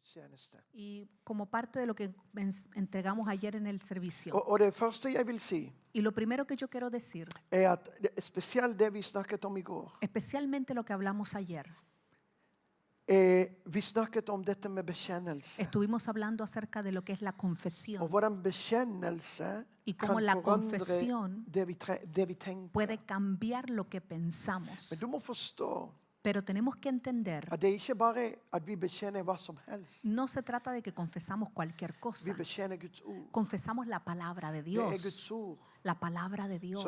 gudstjeneste. y como parte de lo que entregamos ayer en el servicio. Og det første jeg vil si, Y lo primero que yo quiero decir, at spesielt det vi snakket om i går. especialmente lo que hablamos ayer, Vi snakket om dette med bekjennelse. estuvimos hablando acerca de lo que es la Og confesión hvordan bekjennelse y kan cómo la forandre confesión det vi tenker. puede cambiar lo que pensamos. Men du må forstå Pero tenemos que entender, at det er ikke bare at vi bekjenner hva som helst. no se trata de que confesamos cualquier Vi cosa. bekjenner Guds ord. Confesamos la palabra de Det er Dios, Guds ord la palabra de Dios,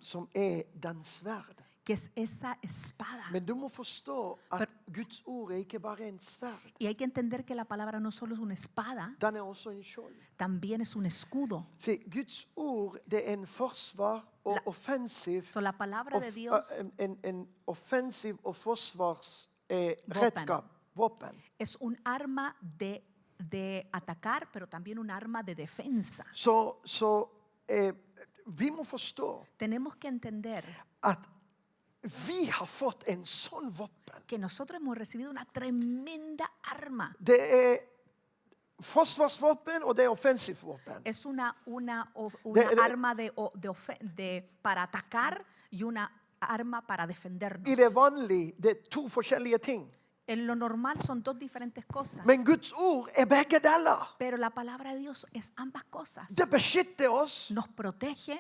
som er den sverd. que es esa espada. Men du må forstå at Guds ord er ikke bare en sverd. Y hay que entender que la palabra no solo es una espada, Den er også en skjold. también es un escudo. Se, Guds ord det er en forsvar og offensiv. So, la palabra de Dios En offensiv og forsvars redskap. Våpen. es un arma de atacar, pero también un arma de defensa. Så vi må forstå Tenemos que entender at vi har fått en sånn våpen. que nosotros hemos recibido una tremenda arma. Det er forsvarsvåpen og det er offensivt våpen. Es una De- arma para atacar y una arma para I det defendernos. vanlige det er to forskjellige ting. En lo normal son dos diferentes cosas, Men Guds ord er begge deler. pero la palabra de Dios es ambas cosas. Det beskytter oss, Nos protege,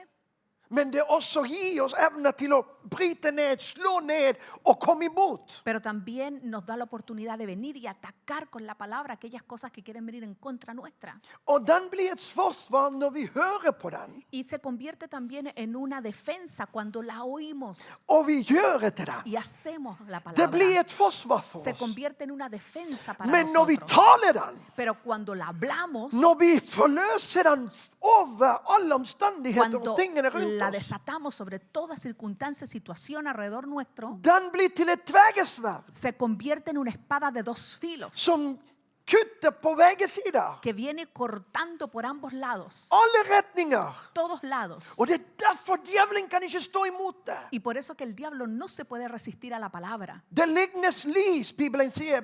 men det også gir oss evne til å bryte ned, slå ned og komme imot. pero también nos da la oportunidad de venir y atacar con la palabra aquellas cosas que quieren venir en contra nuestra. Og den blir et forsvar når vi hører på den, Y se convierte también en una defensa cuando la oímos og vi gjør etter den. y hacemos la Det blir palabra. et forsvar for Se oss. convierte en una defensa para Men når vi nosotros. taler den, Pero cuando la hablamos, når vi forløser den over alle omstendigheter cuando og tingene la rundt oss, desatamos sobre toda circunstancia, situación alrededor nuestro, den blir til et tvegesverd se convierte en una espada de dos filos som kutter på begge sider. que viene cortando por ambos lados, Alle retninger. todos lados. Og det er derfor djevelen kan ikke stå imot det. Y por eso que el diablo no se puede resistir a la palabra. Det lignes lys, Bibelen sier.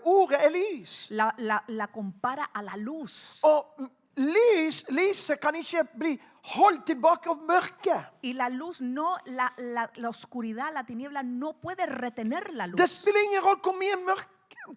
Ordet er lys. La compara a la luz. Og lyset kan ikke bli holdt tilbake av mørket. Y la luz no, la oscuridad, la tiniebla no puede retener la Det luz. spiller ingen rolle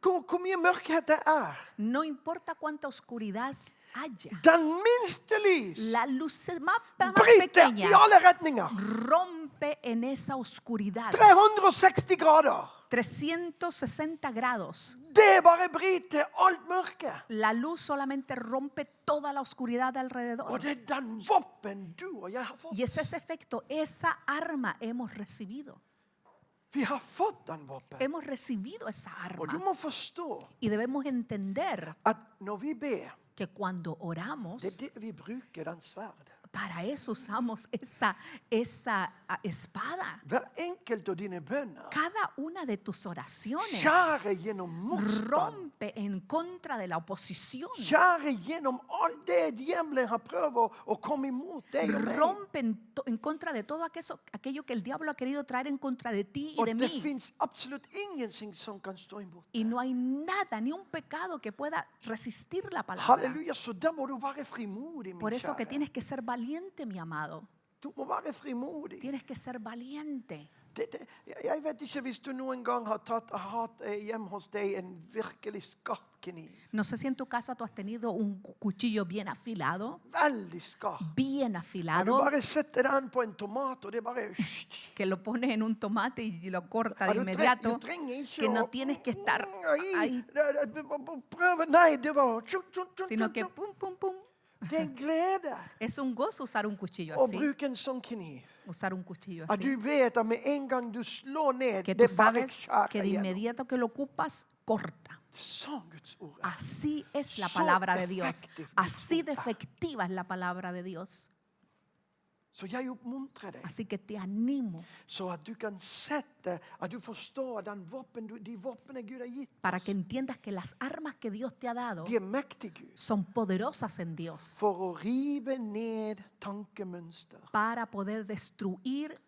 hvor mye mørkhet det er. No importa cuánta oscuridad haya. Den minste lys La luz más bryter pequeña i alle retninger. rompe en esa oscuridad. 360 grader. 360 grados. Det bare bryter alt mørket. La luz solamente rompe toda la oscuridad de Og alrededor. det er den våpen du og jeg har fått. Y es ese efecto, esa arma hemos recibido. Vi har fått den våpen. Hemos recibido esa Og du arma. må forstå Y debemos entender at når vi ber, que cuando oramos, det er det vi bruker den sverd. para eso usamos esa espada. Hver enkelt av dine bønner Cada una de tus oraciones skjærer gjennom motstand. rompe en contra de la oposición. Skjærer gjennom alt det djevelen har prøvd å komme imot deg og meg. Rompe en contra de todo aquello que el diablo ha querido traer en contra de ti y Og de det mí. fins absolutt ingenting som kan stå imot. Y no hay nada, ni un pecado que pueda resistir la palabra. Halleluja, så da må du være frimodig, min Por eso que kjære. tienes que ser valiente, mi amado. Du må være frimodig. Tienes que ser valiente. Jeg vet ikke hvis du noen gang har hatt hjemme hos deg en virkelig skarp kniv. No sé si en tu casa tú has tenido un cuchillo bien afilado, Veldig skarp. bien Du afilado, bare setter den på en tomat, og det bare que lo pones en un tomate y lo corta de Du inmediato, trenger ikke que no å- tienes que estar Ai, ahí, prøve. Nei, det var sino que pum, pum, pum. Det er en glede Es un gozo usar un cuchillo å así, bruke en sånn kniv. usar un cuchillo At du así, vet at med en gang du slår ned, que tú det bare sabes que skjærer de igjennom. inmediato que lo ocupas, corta. Sånn Guds ord er. Así es la So palabra de Dios. effective Así Guds de ord er. efectiva es la palabra de Dios. Så jeg oppmuntrer deg, Así que te animo så at du kan sette, at du forstår de våpnene Gud har gitt para oss. que entiendas que las armas que Dios te ha dado De er mektige, Gud, son poderosas en Dios for å rive ned tankemønster. para poder destruir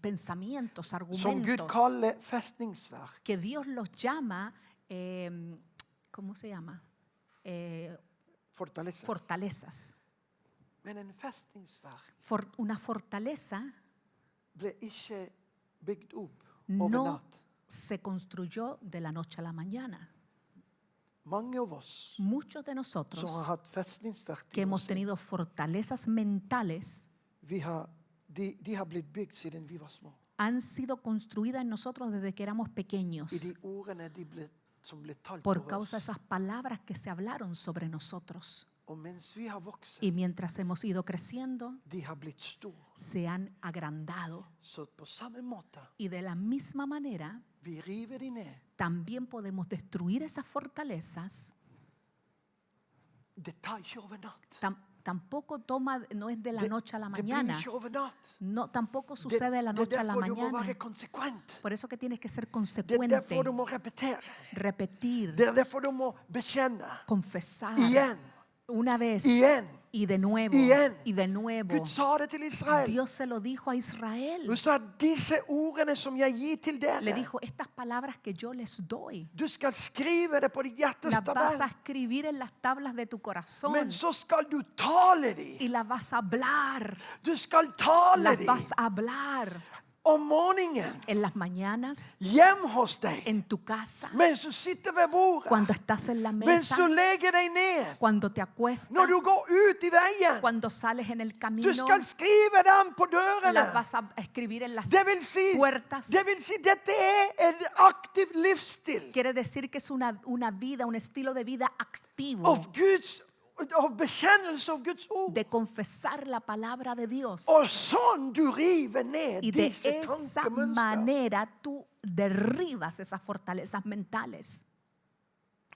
pensamientos, som Gud argumentos, kaller festningsverk. que Dios los llama, ¿cómo se llama? Fortaleza. Fortalezas. Men en festningsverk Una fortaleza ble ikke bygd opp over no natt. se construyó de la noche a la mañana. Mange av oss Muchos de som nosotros har hatt festningsverk que i hemos oss, tenido fortalezas mentales de har blitt bygd siden vi var små. han sido construidas en nosotros desde que éramos I pequeños de ordene som ble talt por over causa de oss. esas palabras que se hablaron sobre nosotros. Og mens vi har vokst, Y mientras hemos ido creciendo, de har blitt stor. se han agrandado. Så på samme måte, Y de la misma manera, vi river de ned. también podemos destruir esas fortalezas. Det tar ikke over natt. Tampoco no es de la noche a la Det blir mañana. ikke over natt. No, tampoco sucede de la Det er noche a la derfor du må mañana. være konsekvent. Por eso que tienes que ser Det er consecuente, derfor du må repetere. repetir, Det er derfor du må bekjenne. confesar Igjen. una vez Igjen. y de nuevo Igjen. y de nuevo. Gud sa det til Israel. Dios se lo dijo a Israel. Hun sa, disse ordene som jeg gir til Le dere, dijo, estas palabras que yo les doy, du skal skrive det på ditt hjertes las vas a tabell. escribir en las tablas de tu corazón Men så skal du tale y dem. las vas a hablar. Du skal tale Las dem vas a hablar om morgenen, en las mañanas, hjem hos deg, en tu casa, mens du sitter ved bordet, cuando estás en la mens mesa, du legger deg ned, cuando te acuestas, når du går ut i veien. cuando sales en el Du camino. skal skrive dem på dørene. Las vas a escribir en las Det vil si, puertas. dette er en aktiv livsstil Quiere decir que es una vida, un estilo de vida activo av bekjennelse av Guds ord. de confesar la palabra de Dios. Og sånn du river ned Y de disse esa tankemønster. manera tú derribas esas fortalezas mentales.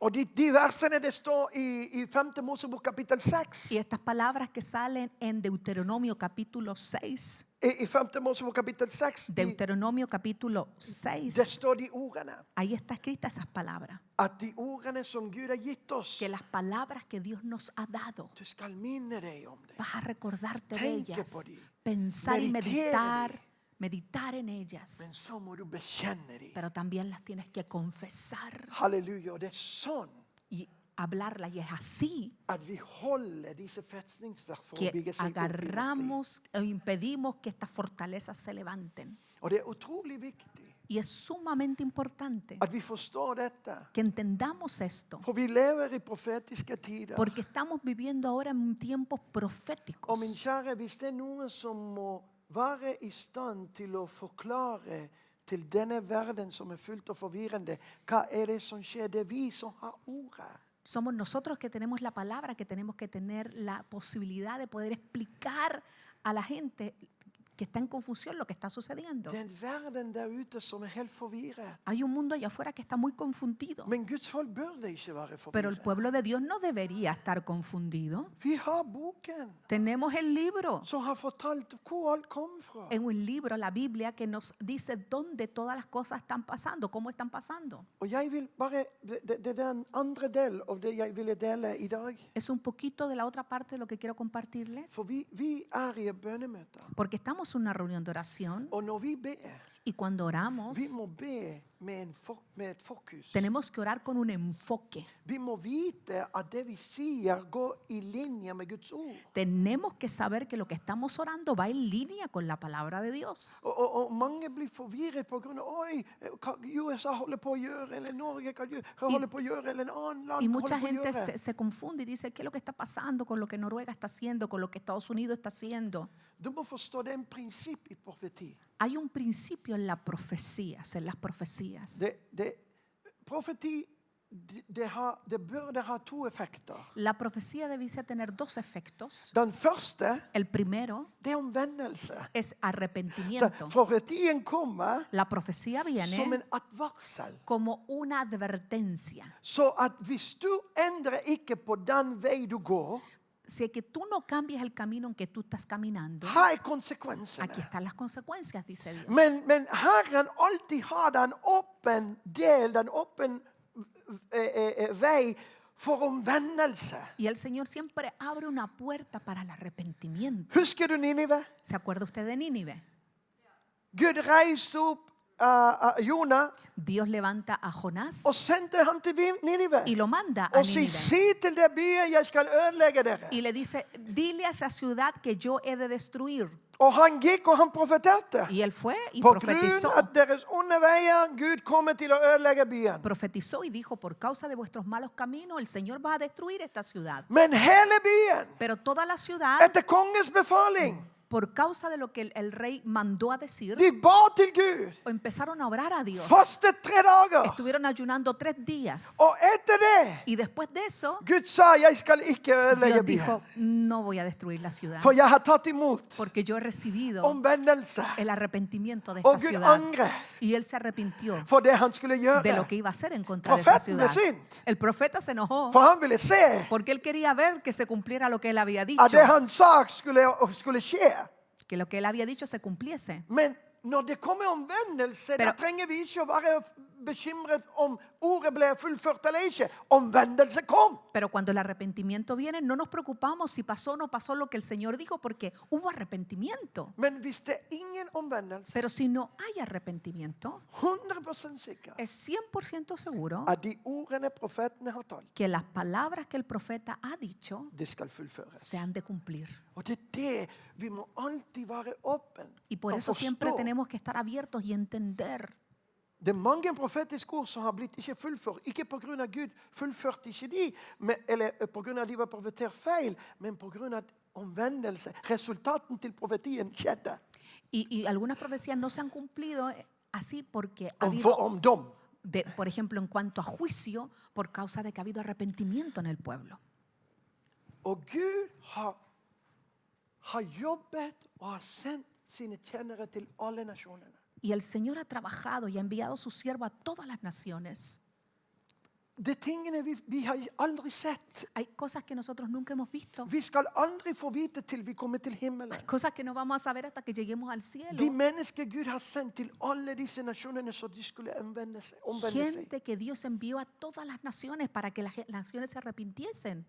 Og de versene det står i 5. Mosebok kapittel 6. Y estas palabras que salen en Deuteronomio capítulo 6, I 5. Mosebok kapittel 6 Deuteronomio capítulo det 6, står de ordene. ahí está escrita esas palabras. At de ordene som Gud har gitt oss, Que las palabras que Dios nos ha dado, du skal minne deg om det. vas a recordarte de Tenke ellas, på de. pensar y Meditere meditar en Men ellas, så må du bekjenne dem. pero también las tienes que confesar Halleluja. Og det er sånn y hablarlas. Y es así at vi holder disse festningsverk for å que bygge seg opp i vårt liv. agarramos o impedimos que estas fortalezas se levanten. Og det er utrolig viktig Y es sumamente importante at vi forstår dette. que entendamos esto, For vi lever i profetiske tider. porque estamos viviendo ahora en tiempos Og min proféticos. kjære, hvis det er noen som må være i stand til å forklare til denne verden som er fullt og forvirrende, hva er det som skjer? Det er vi som har ordet. Somos nosotros que tenemos la palabra, que tenemos que tener la posibilidad de poder explicar a la gente que está en confusión lo que está sucediendo. Det er en verden der ute som er helt forvirret. Hay un mundo allá afuera que está muy confundido, Men Guds folk burde ikke være pero el forvirret. pueblo de Dios no debería estar confundido. Vi har boken Tenemos el libro, som har fortalt hvor alt kom fra. en un libro, la Biblia, que nos dice dónde todas las cosas están pasando, cómo están pasando. Og jeg vil bare, det er den andre del av det jeg ville dele i dag. Es un poquito de la otra parte de lo que quiero compartirles, For vi er i et bønnemøte. porque estamos en una reunión de oración Og når vi ber, y cuando oramos vi må be med et fokus. tenemos que orar con un enfoque. Vi må vite at det vi sier går i linje med Guds ord. Tenemos que saber que lo que estamos orando va en línea con la palabra de Dios. Og mange blir forvirret på grunn av oi, hva USA holder på å gjøre, eller Norge hva holder på å gjøre, eller en annen land Y hva mucha holder på å gente gjøre. se confunde y dice, ¿qué es lo que está pasando con lo que Noruega está haciendo, con lo que Estados Unidos está haciendo? Du må forstå det er en prinsipp i profeti. Hay un principio en las profecías. Profeti det burde ha to effekter. La profecía debiese tener dos efectos. Den første El primero det er omvendelse. es arrepentimiento. Profetien kommer La profecía som viene en advarsel. como una advertencia. Så at hvis du endrer ikke på den vei du går, Si es que tú no cambias el camino en que tú estás caminando, her er aquí konsekvensene. están las consecuencias, dice Dios. Men Herren alltid har den åpen del, den åpen vei for omvendelse. Y el Señor siempre abre una puerta para el arrepentimiento. Husker du Ninive? ¿Se acuerda usted de Nínive? Gud reiste opp Jonah Dios levanta a Jonás og sendte han til Ninive. y lo manda a Og sier, Nínive. si til det byen, jeg skal ødelegge dere. Y le dice, dile a esa ciudad que yo he de destruir. Og han gikk og han profeterte. Y él fue y På grunn profetizó. av deres onde veier, Gud kommer til å ødelegge byen. Profetizó y dijo, por causa de vuestros malos caminos, el Señor va a destruir esta ciudad. Men hele byen, Pero toda la ciudad, etter kongens befaling, por causa de lo que el rey mandó a decir, de ba til Gud. empezaron a orar a Dios. Fastet 3 dager. Estuvieron ayunando 3 días. Og etter det, Y después de eso, Gud sa, jeg skal ikke ødelegge Dios byen. dijo, no voy a destruir la ciudad. For jeg har tatt imot Porque yo he recibido omvendelse el arrepentimiento de og esta Gud ciudad. angre Y él se arrepintió for det han skulle de gjøre. lo que iba a hacer en contra de esa Profeten ble ciudad. sint, El profeta se enojó for han ville se porque él quería ver que se cumpliera lo que él había dicho, at det han sa skulle skje. que lo que él había dicho se cumpliese. Men når det kommer omvendelse, da Pero- trenger vi ikke å være bekymret om ordet ble fullført eller ikke. Omvendelse kom. Pero cuando el arrepentimiento viene, no nos preocupamos si pasó o no pasó lo que el Señor dijo, porque hubo arrepentimiento. Men hvis det er ingen omvendelse, Pero si no hay arrepentimiento, 100% sikker es 100% seguro at de ordene profetene har talt, que las palabras que el profeta ha dicho det skal fullføres. se han de cumplir. Og det er det vi må alltid være åpne Y por og eso siempre forstå. tenemos que estar abiertos y entender. Det er mange profetiske ord som har blitt ikke fullført. Ikke på grunn av Gud fullførte ikke de, eller på grunn av de var profetert feil, men på grunn av omvendelse. Resultaten til profetien skjedde. Y algunas profecías no se han cumplido así porque ha Om habido, dom. por ejemplo, en cuanto a juicio, por causa de que ha habido arrepentimiento en el pueblo. Og Gud har jobbet og har sendt sine tjenere til alle nasjonene. Y el Señor ha trabajado y ha enviado su siervo a todas las naciones. Det er tingene vi har aldri sett. Hay cosas que nosotros nunca hemos visto. Vi skal aldri få vite til vi kommer til himmelen. Hay cosas que no vamos a saber hasta que lleguemos al cielo. De mennesker Gud har sendt til alle disse nasjonene, så de skulle omvende seg. Gente que Dios envió a todas las naciones para que las naciones se arrepintiesen.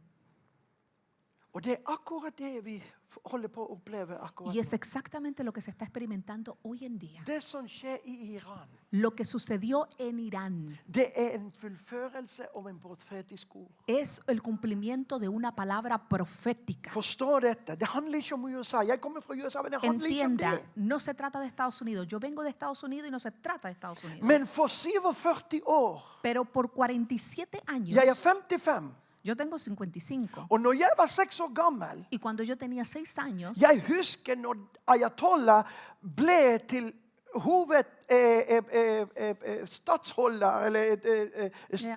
Og det er akkurat det vi holder på å oppleve akkurat Y es nå. exactamente lo que se está experimentando hoy en día. Det som skjer i Iran, Lo que sucedió en Irán det er en fullførelse av en profetisk ord. es el cumplimiento de una palabra profética. Forstå dette. Det handler ikke om USA. Jeg kommer fra USA, men det handler ikke om Entienda, det. no se trata de Estados Unidos. Yo vengo de Estados Unidos y no se trata de Estados Unidos. Men for 47 år, Pero por 47 años, jeg er 55, yo tengo 55, og når jeg var 6 år gammel, y cuando yo tenía 6 años, jeg husker når Ayatollah ble til hoved statsholder, eller Ja.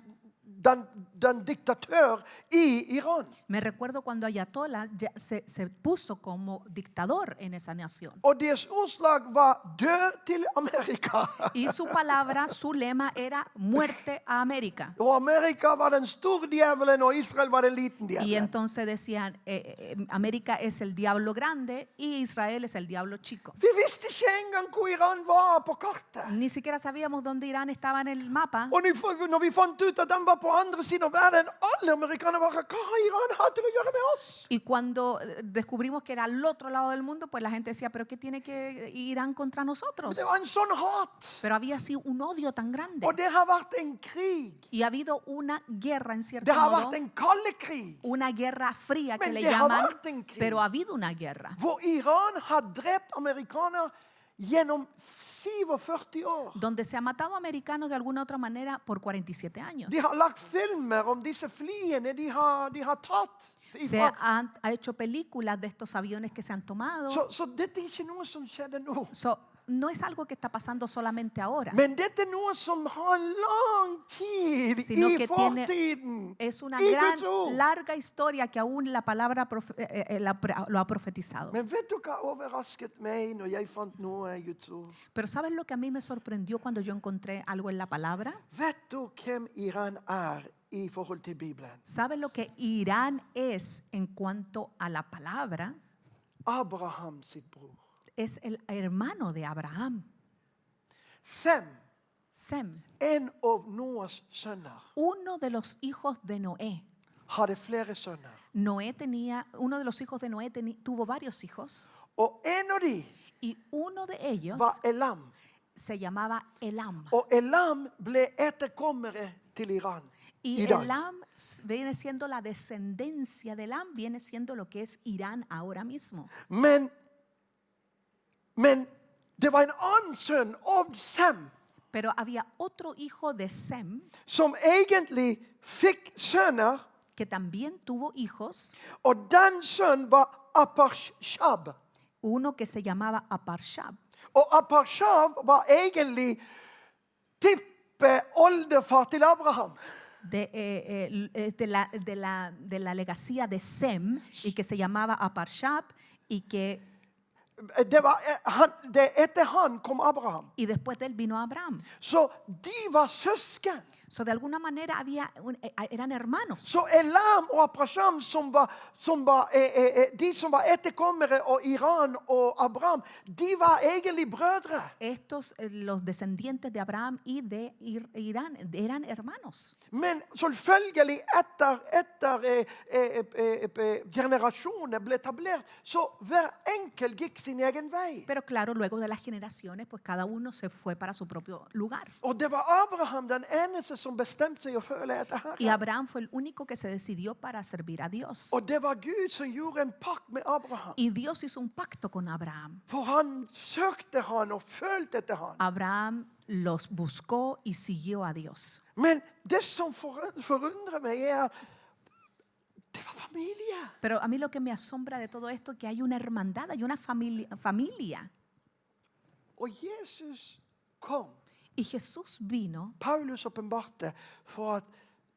den diktatør i Iran. me recuerdo cuando Ayatollah ya se puso como dictador en esa nación. Og deres ordslag var død til Amerika. Y su palabra, su lema era muerte a América. Og Amerika var den store djevelen, og Israel var den liten Y djevelen. entonces decían, América es el diablo grande y Israel es el diablo chico. Vi visste ikke engang hvor Iran var på kartet. Ni siquiera sabíamos dónde Irán estaba en el mapa. Og når vi fant ut at den var på andre siden av verden, alle amerikanere var, hva har Iran hatt til å gjøre med oss? Y cuando descubrimos que era al otro lado del mundo, pues la gente decía, pero ¿qué tiene que Irán contra nosotros? Det var en sånn hat. Pero había así un odio tan grande. Og det har vært en krig. Y ha habido una guerra en cierto Det har modo, vært en kalde krig, una guerra fría que Men le det har llaman, vært en krig. pero ha habido una guerra hvor Iran har drept amerikanere gjennom 47 år. donde se ha matado americanos de alguna otra manera por 47 años. De har lagt filmer om disse flyene de har tatt. Se ha hecho películas de estos aviones que se han tomado. Så dette er ikke noe som skjedde nå. No es algo que está pasando solamente ahora. Men dette er noe som har lang tid Sino i que tiene- fortiden. Es una I gran, Guds ord. larga historia que aún la palabra lo ha profetizado. Men vet du hva overrasket meg når jeg fant noe i Guds ord? Pero ¿sabes lo que a mí me sorprendió cuando yo encontré algo en la palabra? Vet du hvem Iran er i forhold til Bibelen? ¿Sabes lo que Irán es en cuanto a la palabra? Abraham sitt bror. Es el hermano de Abraham, Sem, Sem, en av Noas sønner, uno de los hijos de Noé. hadde flere sønner. Uno de los hijos de Noé tuvo varios hijos Og en av de Y uno de ellos var Elam. se llamaba Elam. Og Elam ble etterkommere til Iran. Y I dag. Elam viene siendo la descendencia de Elam, viene siendo lo que es Irán ahora mismo. Men det var en annen sønn av Sem Pero había otro hijo de Sem som egentlig fikk sønner, que también tuvo hijos, og den sønnen var Aparshab. uno que se llamaba Aparshab. Og Aparshab var egentlig tippeoldefar til Abraham. De la legacía de Sem y que se llamaba Aparshab y que Det etter han kom Abraham. y después de él vino Abraham. Så de var søsken. So, de alguna manera eran hermanos. Så Elam og Abraham, de som var etterkommere av Iran og Abraham, de var egentlig brødre. Estos, los descendientes de Abraham y de Irán, eran hermanos. Men selvfølgelig etter generasjoner ble etablert, så hver enkelt gikk sin egen vei. Pero claro, luego de las generaciones, pues cada uno se fue para su propio lugar. Og det var Abraham den eneste som bestemte seg å følge etter Y Herren. Abraham fue el único que se decidió para servir a Dios. Og det var Gud som gjorde en pakt med Abraham. Y Dios hizo un pacto con Abraham. For han søkte han og følte etter han. Abraham los buscó y siguió a Dios. Men det som forundrer meg er at det var familie. Pero a mí lo que me asombra de todo esto es que hay una hermandad, hay una familia. Og Jesus kom. Y Jesús vino. Paulus åpenbarte for at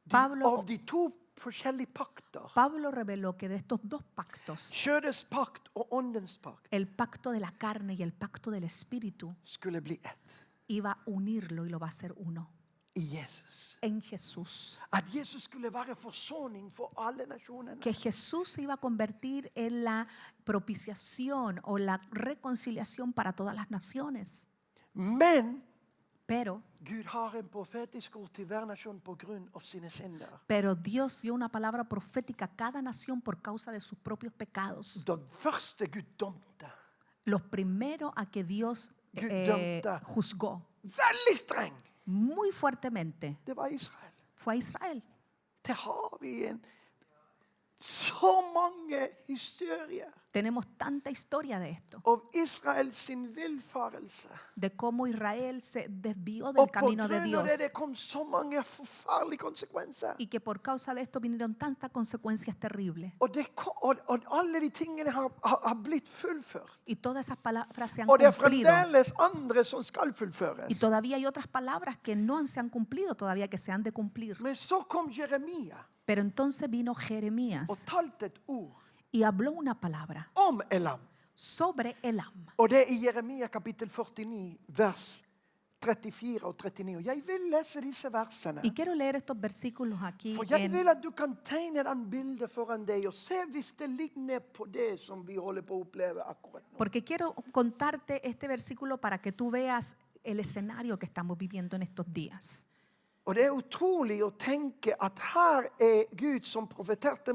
Pablo- av de to forskjellige pakter, Pablo reveló que de estos dos pactos, kjødets pakt og åndens pakt, el pacto de la carne y el pacto del espíritu, skulle bli ett iba a unirlo y lo va a hacer uno i Jesus. en Jesús. At Jesus skulle være forsoning for alle nasjonene. Que Jesús se iba a convertir en la propiciación o la reconciliación para todas las naciones. Men Pero Gud har en profetisk ord til hver nasjon på grunn av sine synder. Dios dio una palabra profética a cada nación por causa de sus propios pecados. Den første Gud dømte, Los primeros a que Dios juzgó veldig streng, muy fuertemente det var Israel. fue a Israel. Det har vi så mange historier Tenemos tanta historia de esto, av Israel sin villfarelse. de cómo Israel se desvió Og del på camino de grunn av Dios det kom så mange forferdelige konsekvenser. y que por causa de esto vinieron tantas consecuencias terribles. Og alle de tingene har blitt fullført. Y todas esas palabras se han Og det er cumplido. fremdeles andre som skal Y fullføres. todavía hay otras palabras que no se han cumplido todavía, que se han de cumplir. Men så kom Jeremia Pero entonces vino og Jeremías talte et ord y habló una palabra om Elam. sobre Elam. Og det er i Jeremia kapittel 49, vers 34 og 39. Og jeg vil lese disse versene. Y quiero leer estos versículos aquí. For jeg vil at du kan tegne den bildet foran deg og se hvis det ligner på det som vi holder på å oppleve akkurat nå. Porque quiero contarte este versículo para que tú veas el escenario que estamos viviendo en estos días. Og det er utrolig å tenke at her er Gud som profeterte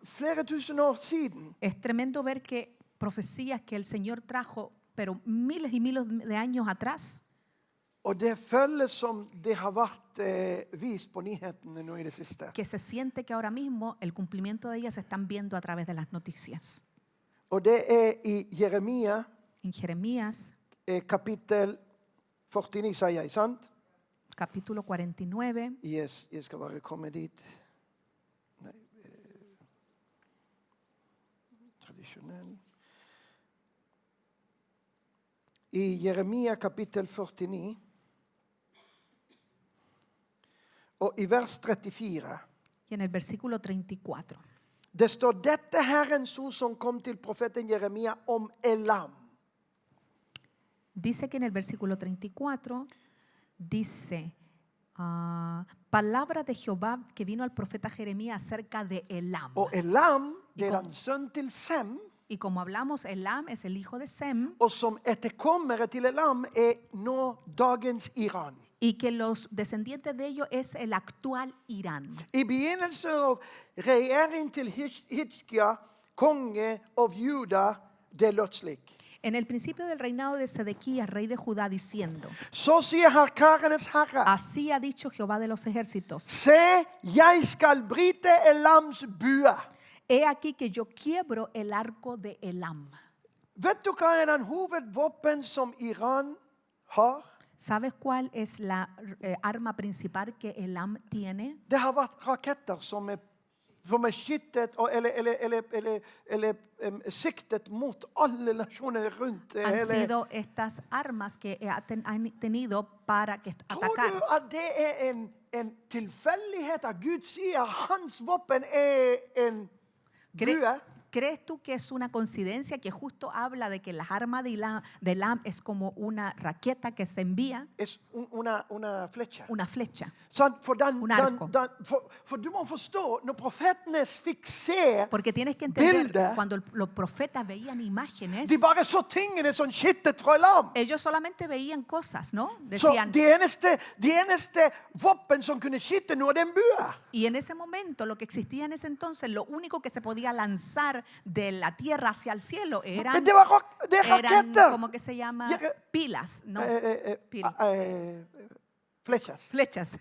flere tusen år siden. Es tremendo ver que profecías que el Señor trajo, pero miles y miles de años atrás, Og det føles som det har vært vist på nyhetene nå i det siste. que se siente que ahora mismo el cumplimiento de ellas se están viendo a través de las noticias. Og det er i Jeremia En Jeremías, kapittel 49, sier jeg, sant? capítulo 49, Yes, jeg skal bare komme dit. Nei, tradisjonell. I Jeremia kapittel 49, og i vers 34, y en el versículo 34. det står dette Herrens ord som kom til profeten Jeremia om Elam. Dice que en el versículo 34 dice, palabra de Jehová que vino al profeta Jeremías acerca de Elam. Og Elam, det Y er kom- en sønn til Sem, Y como hablamos, Elam es el hijo de Sem, og som etterkommere til Elam er nå dagens Iran. y que los descendientes de ellos es el actual Irán. I begynnelsen av regjeringen til Hizkia, konge av Juda, det lød slik. En el principio del reinado de Sedequías, rey de Judá, diciendo: Så sier Herskarenes Herre, así ha dicho Jehová de los ejércitos: se, jeg skal bryte Elams bue. he aquí que yo quiebro el arco de Elam. Vet du hva er den hovedvåpen som Iran har? ¿Sabes cuál es la arma principal que Elam tiene? Det har vært raketter som er skyttet eller siktet mot alle nasjoner rundt. Han sido estas armas que han tenido para que Tror atacar. du at det er en tilfeldighet at Gud sier hans våpen er en bue? ¿Crees tú que es una coincidencia que justo habla de que las armas de Elam es como una raqueta que se envía, Es una flecha. una flecha? Sant? Un arco. For du må forstå, når profetene fikk se, Porque tienes que entender, Bilde. cuando los profetas veían imágenes, de bare så tingene som skittet fra Elam. ellos solamente veían cosas, ¿no? Så Decían, de eneste våpen som kunne skytte noe, det er en bue. y en ese momento, lo que existía en ese entonces, lo único que se podía lanzar de la tierra hacia el cielo Men eran, det er raketter. ¿cómo que se llama? Ja, Pilas, ¿no? Flechas. Flechas.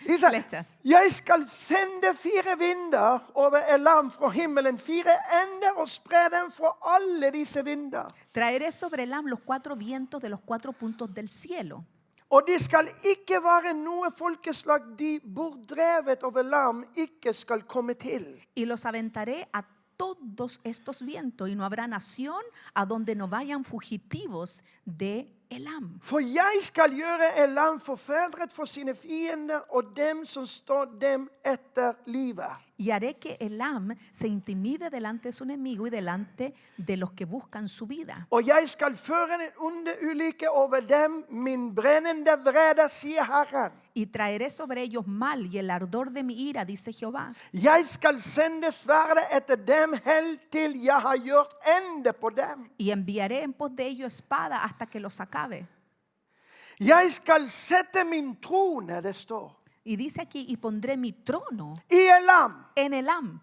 Isa, Flechas. jeg skal sende 4 vinder over Elam fra himmelen, 4 ender, og spre dem fra alle disse vinder. Traeré sobre Elam los 4 vientos de los 4 puntos del cielo. Og det skal ikke være noe folkeslag de borddrevet over Elam ikke skal komme til. Y los aventaré a todos estos vientos, y no habrá nación a donde no vayan fugitivos de Elam. For jeg skal gjøre Elam forfedret for sine fiender og dem som står dem etter livet. Y haré que Elam se intimide delante de su enemigo y delante de los que buscan su vida. Og jeg skal føre en onde ulykke over dem, min brennende vrede, sier Herren. Y traeré sobre ellos mal y el ardor de mi ira, dice Jehová. Jeg skal sende sverdet etter dem helt til jeg har gjort ende på dem. Y enviaré en pos de ellos espada hasta que los acabe. Jeg skal sette min trone, det står, Y dice aquí, y pondré mi trono i Elam. en Elam.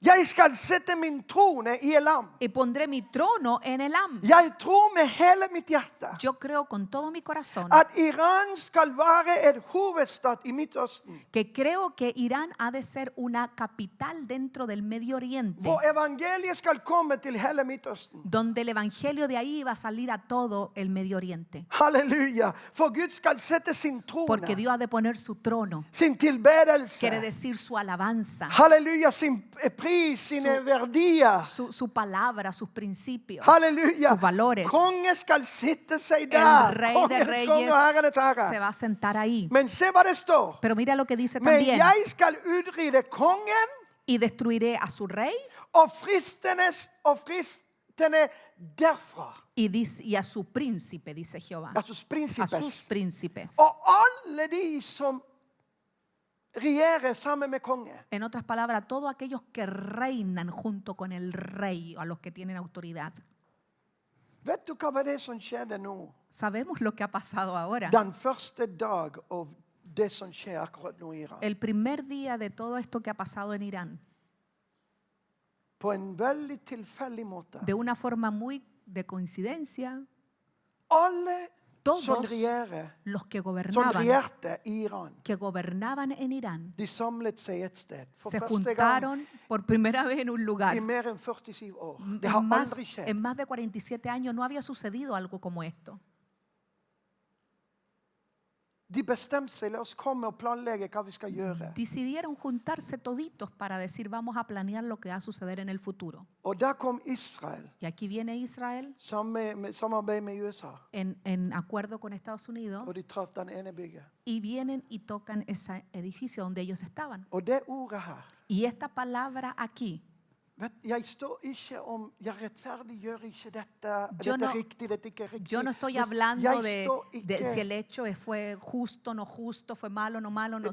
Jeg skal sette min trone i Elam. Y pondré mi trono en Elam. Jeg tror med hele mitt hjerte Yo creo con todo mi corazón at Iran skal være et hovedstad i Midtøsten, que creo que Irán ha de ser una capital dentro del Medio Oriente, hvor evangeliet skal komme til hele Midtøsten. donde el evangelio de ahí va a salir a todo el Medio Oriente. Halleluja. For Gud skal sette sin Porque trone, Dios ha de poner su trono, sin quiere tilbedelse. decir su alabanza, Halleluja, sin pris, sine verdier. su palabra, sus principios, Halleluja. sus valores. Kongen skal sitte seg El der. rey de Kongens reyes konge og herrenes se herre. va a sentar ahí. Men se hva det står. Pero mira lo que dice Men también. jeg skal utrydde kongen Y destruiré a su rey og fristene derfra. y a su príncipe, dice Jehová. Altså A sus prinsipes. príncipes. Og alle de som regjerer sammen med konge. En otras palabras, todos aquellos que reinan junto con el rey, a los que tienen autoridad. Vet du hva var det som skjedde nå? Sabemos lo que ha pasado ahora. Den første dag av det som skjer akkurat nå i Iran. El primer día de todo esto que ha pasado en Irán, På en veldig tilfeldig måte. de una forma muy de coincidencia, Alle som todos regjerer, los que som gobernaban, regjerte i Iran, en Irán, de samlet seg et sted. For se første gang juntaron por primera vez en un lugar. i mer enn 47 år. Det har aldri skjedd. En más de 47 años no había sucedido algo como esto. De bestemte seg, la oss komme og planlegge hva vi skal gjøre. Decidieron juntarse toditos para decir, vamos a planear lo que va a suceder en el futuro. Og der kom Israel, Y aquí viene Israel samarbeid med USA, en acuerdo con Estados Unidos, og de traff den ene bygget. y vienen y tocan ese edificio donde ellos estaban. Og det ordet her, Y esta palabra aquí, jeg står ikke om, jeg rettferdiggjør ikke dette, Yo dette no- er riktig, dette er ikke riktig. yo no estoy Jeg hablando står de ikke- si el hecho fue justo, no justo, fue malo, no malo, no.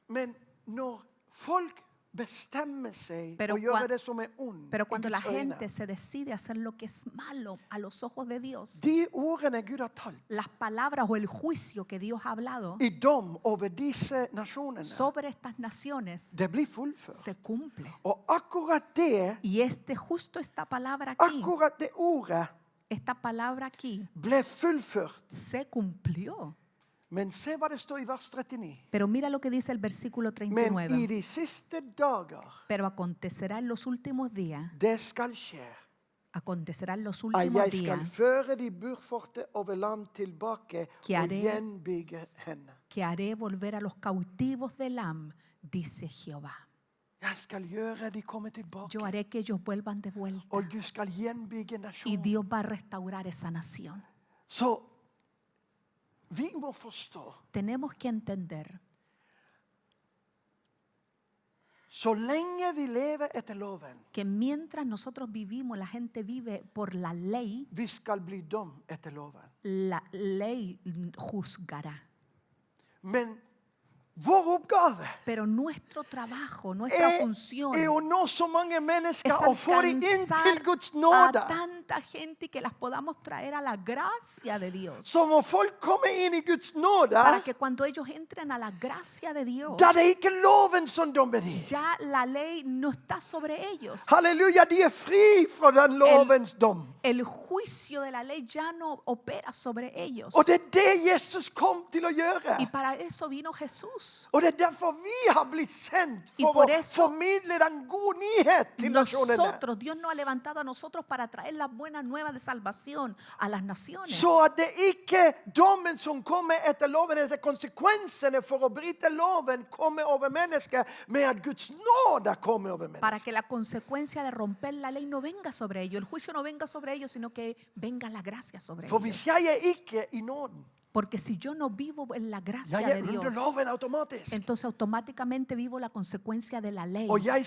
Men når folk bestemmer seg Pero og gjøre cuan- det som er ond Pero i cuando la Guds øyne. gente se decide a hacer lo que es malo a los ojos de Dios, De ordene Gud har talt las palabras o el juicio que Dios ha hablado i dom over disse nasjonene, sobre estas naciones det blir fullført. se cumple. Og akkurat det, Y justo esta palabra aquí, akkurat det ordet esta palabra aquí ble fullført. se cumplió. Men se hva det står i vers 39. Pero mira lo que dice el versículo Men i 39. de siste dager, Pero acontecerá en los últimos días, det skal skje, acontecerá en los at últimos jeg skal días føre de burforte over land tilbake Que og haré- gjenbygge henne. que haré volver a los cautivos de Elam, dice Jehová. Jeg skal gjøre de komme tilbake, Yo haré que ellos vuelvan de vuelta og du skal gjenbygge y nasjonen. Dios va a restaurar esa nación. Så vi må forstå, Tenemos que entender, så lenge vi lever etter loven, que mientras nosotros vivimos, la gente vive por la ley vi skal bli dømt etter loven. la ley juzgará. Men vår oppgave Pero nuestro trabajo, nuestra función er å nå så mange mennesker es og få dem inn alcanzar til Guds a nåde. tanta gente y que las podamos traer a la gracia de Dios. Så må folk komme inn i Guds nåde, Para que cuando ellos entren a la gracia de Dios, da det ikke er loven som dømmer dem. ya la ley no está sobre ellos. Halleluja, de er fri fra den lovens dom. El juicio de la ley ya no opera sobre ellos. Og det er det Jesus kom til å gjøre. Y para eso vino Jesús. Og det er derfor vi har blitt sendt Y for por å eso formidle den gode nyhet til nasjonene. Nosotros, Dios nos ha levantado a nosotros para traer las buenas nuevas de salvación a las naciones. Så at det ikke er dommen som kommer etter loven, etter konsekvensene for å bryte loven, kommer over mennesker, men at Guds nåde kommer over Para mennesker. que la consecuencia de romper la ley no venga sobre ellos, el juicio no venga sobre ellos, sino que venga la gracia sobre For ellos. hvis jeg er ikke i nåden, Porque si yo no vivo en la gracia jeg de er under Dios, loven automatisk. entonces automáticamente vivo la consecuencia de la ley Og jeg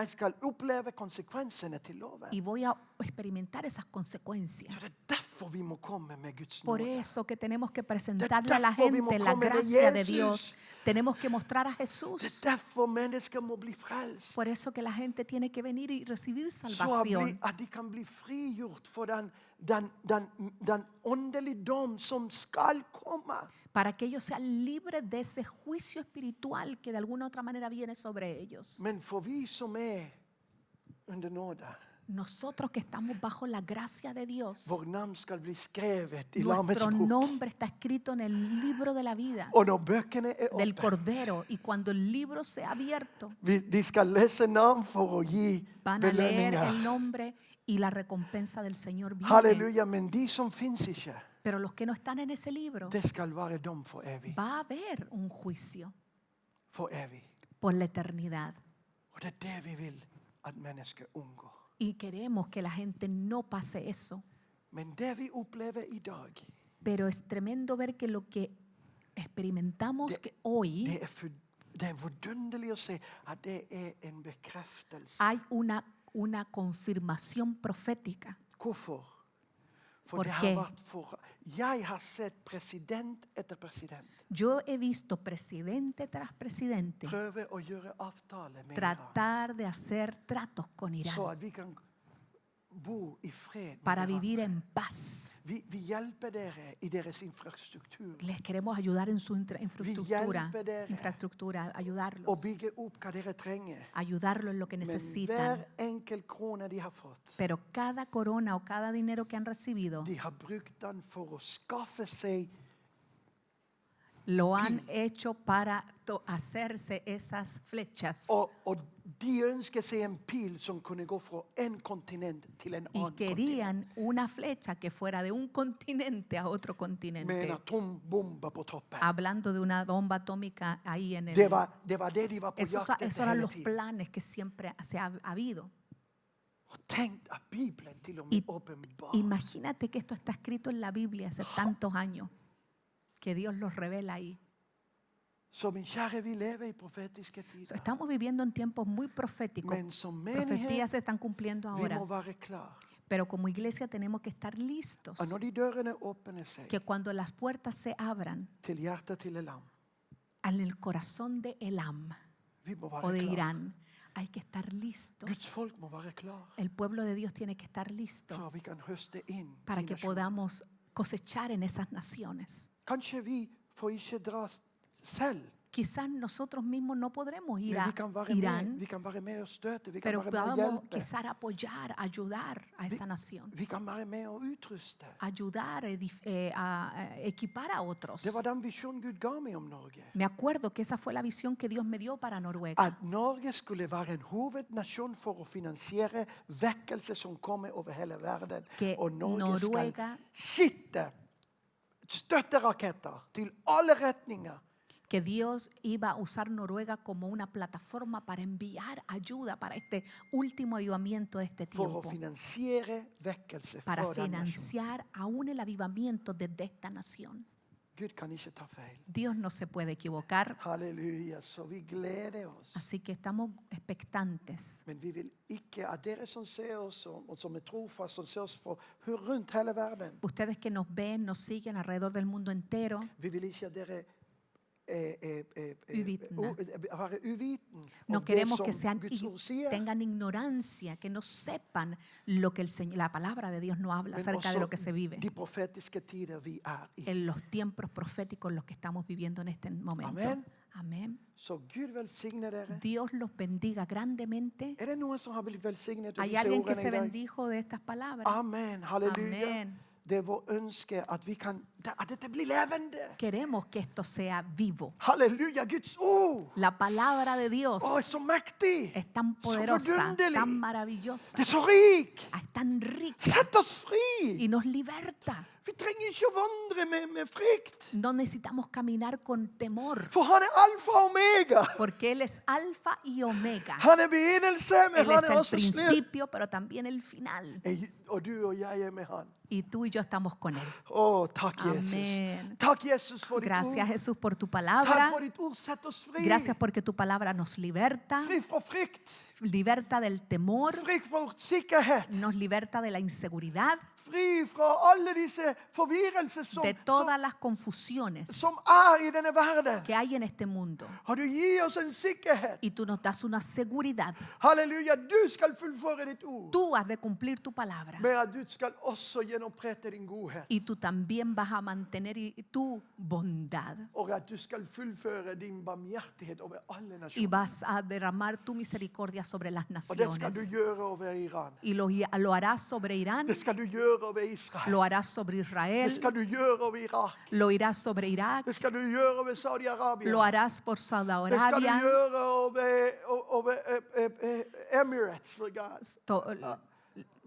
skal oppleve konsekvensene til loven. y voy a experimentar esas consequencias. Så det er derfor vi må komme med Guds Por nåde. eso que tenemos que presentarle a la derfor vi må gente la komme med gracia de Jesus. Dios. Tenemos que mostrar a Det er Jesús. derfor mennesker må bli frelst. Por eso que la gente tiene que venir y recibir Så salvación. at de kan bli frigjort for den åndelige dom som skal komme. Para que ellos sean libres de ese juicio espiritual que de alguna otra manera viene sobre ellos. Men for vi som er under nåde, Nosotros que estamos bajo la gracia de Dios, vår navn skal bli skrevet i nuestro Lammets bok. nombre está escrito en el libro de la vida Og når bøkene er del oppe, Cordero. Y cuando el libro sea abierto, de skal lese navn for å gi van a leer el belønninger. nombre y la recompensa del Señor viene. Halleluja, men de som finnes ikke, Pero los que no están en ese libro, det skal være dom for evig. va a haber un juicio For evig. por la eternidad. Og det er det vi vil at mennesker unngår. Y queremos que la gente no pase eso. Men det vi opplever i dag, Pero es tremendo ver que lo que experimentamos que hoy det er vidunderlig å se at det er en bekreftelse. hay una confirmación profética. Hvorfor? For ¿Por det qué? har vært for Jeg har sett president etter president Yo he visto presidente tras presidente prøve å gjøre avtale med Iran, tratar de hacer tratos con så Irán at vi kan bo i fred para med vivir hverandre. en paz. Vi hjelper dere i deres infrastruktur Les queremos ayudar en su infraestructura, og ayudarlos, bygge opp hva dere trenger. ayudarlos en lo que Men necesitan. hver enkelt krone de har fått, Pero cada corona o cada dinero que han recibido de har brukt den for å skaffe seg lo han hecho para hacerse esas flechas. og de ønsker seg en pil som kunne gå fra en kontinent til en Y annen kontinent. querían una flecha que fuera de un continente a otro Med en continente. atombombe på toppen. Hablando de una bomba atómica ahí en el... Det var det de var på Esos jakt etter eran hele los tiden. planes que siempre se ha habido. Og tenk at Bibelen til og Y med åpenbar. imagínate que esto está escrito en la Biblia hace tantos años, que Dios los revela ahí. Så min kjære, vi lever i profetiske So, tider. estamos viviendo en tiempos muy proféticos. Men som Profecías menighet, se están cumpliendo vi må ahora. være klar. Pero como iglesia tenemos que estar listos. Og når de dørene åpner seg Que cuando las puertas se abran til hjertet til Elam, en el corazón de Elam, Vi må o være de klar. Irán. Hay que estar Guds listos. folk må være klar El pueblo de Dios tiene que estar listo for at vi kan høste inn para i que nasjonen. podamos cosechar en esas naciones. Kanskje vi får ikke dra selv, Quizás nosotros mismos no podremos ir men a vi kan være med. Irán, Vi kan være med og støtte, vi kan pero være med og podamos hjelpe. quizás apoyar, ayudar a esa nación, Vi kan være med og utruste. ayudar a equipar a otros. Det var den visjonen Gud ga meg om Norge. Me acuerdo que esa fue la visión que Dios me dio para Noruega. At Norge skulle være en hovednasjon for å finansiere vekkelse som kommer over hele verden. Que Og Norge Noruega- skal skitte støtteraketter til alle retninger. Que Dios iba a usar Noruega como una plataforma para enviar ayuda para este último avivamiento de este For å tiempo. finansiere vekkelse Para for den nasjonen. financiar aún el avivamiento desde esta nación. Gud kan ikke ta feil. Dios no se puede equivocar, Halleluja. Så vi gleder oss. así que estamos expectantes. Men vi vil ikke at dere som ser oss, og som er trofast, som ser oss rundt hele verden, Ustedes que nos ven, nos siguen alrededor del mundo entero, vi vil ikke at dere Uvitende. være uviten no om det queremos som que sean Guds ord sier. tengan ignorancia, que no sepan lo que la palabra de Dios no habla Men acerca de også lo que se vive. de profetiske tider vi er i. En los tiempos proféticos los que estamos viviendo en este momento. Amén. Amén. Så Gud velsigne dere. Dios los bendiga grandemente. Er det noen som har blitt velsignet av ¿Hay disse alguien que ordene se i dag? bendijo de estas palabras? Amen. Halleluja. Amen. Det er vår ønske at vi kan, at dette blir levende. Queremos que esto sea vivo. Halleluja, Guds ord. La palabra de Dios Å, er så mektig. es tan Så poderosa, vidunderlig. tan maravillosa, Det er så rik. es tan rica Sett oss fri. y nos liberta. Vi trenger ikke å vandre med frykt. No necesitamos caminar con temor, For han er alfa og omega. porque Él es alfa y omega. Han er begynnelse, men Él han es er el også slutt. principio, pero también el final. Og du og jeg er med han. Y tú y yo estamos con Él. Å, takk Jesus. Amén. Takk Jesus for ditt Gracias ord. Jesús por tu Takk palabra. for ditt ord. Sett oss fri. Gracias porque tu palabra nos liberta, Fri fra frykt. liberta del temor, Fri fra sikkerhet. nos liberta de la inseguridad, Fri fra alle disse forvirrelser de todas las confusiones som er i denne verden. que hay en este mundo. Og du gir oss en sikkerhet. Y tú nos das una seguridad. Halleluja, du skal fullføre ditt ord. Tú has de cumplir tu palabra. Men at du skal også gjennomprete din godhet. Y tú también vas a mantener tu bondad. Og at du skal fullføre din barmhjertighet over alle Y nasjoner. vas a derramar tu misericordia sobre las Og det skal du naciones. gjøre over Iran. Y lo harás sobre Irán, Det skal du gjøre over Israel. lo harás sobre Det Israel, skal du gjøre over Irak. lo irás sobre Irak, Det skal du gjøre over Saudi-Arabia. lo harás por Saudi Det skal du Arabia, gjøre over Emirates, Lord God.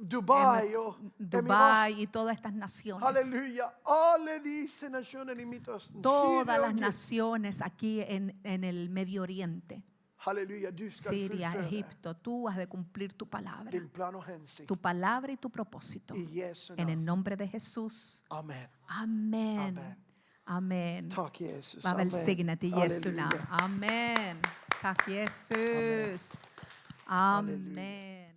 Dubai og Emirat. Dubái y todas estas naciones. Halleluja. Alle disse nasjonene i Midtøsten. Todas Syria las og Egypt. naciones aquí en el Medio Oriente, Halleluja. Du skal Siria, fullføre Egipto, tú has de cumplir tu palabra, din plan og hensikt. tu palabra y tu propósito. I Jesu En el navn. nombre de Jesús. Amen. Amen. Amen. Amen. Takk, Jesus. Var velsignet i Jesu Halleluja. navn. Amen. Takk, Jesus. Halleluja. Amen.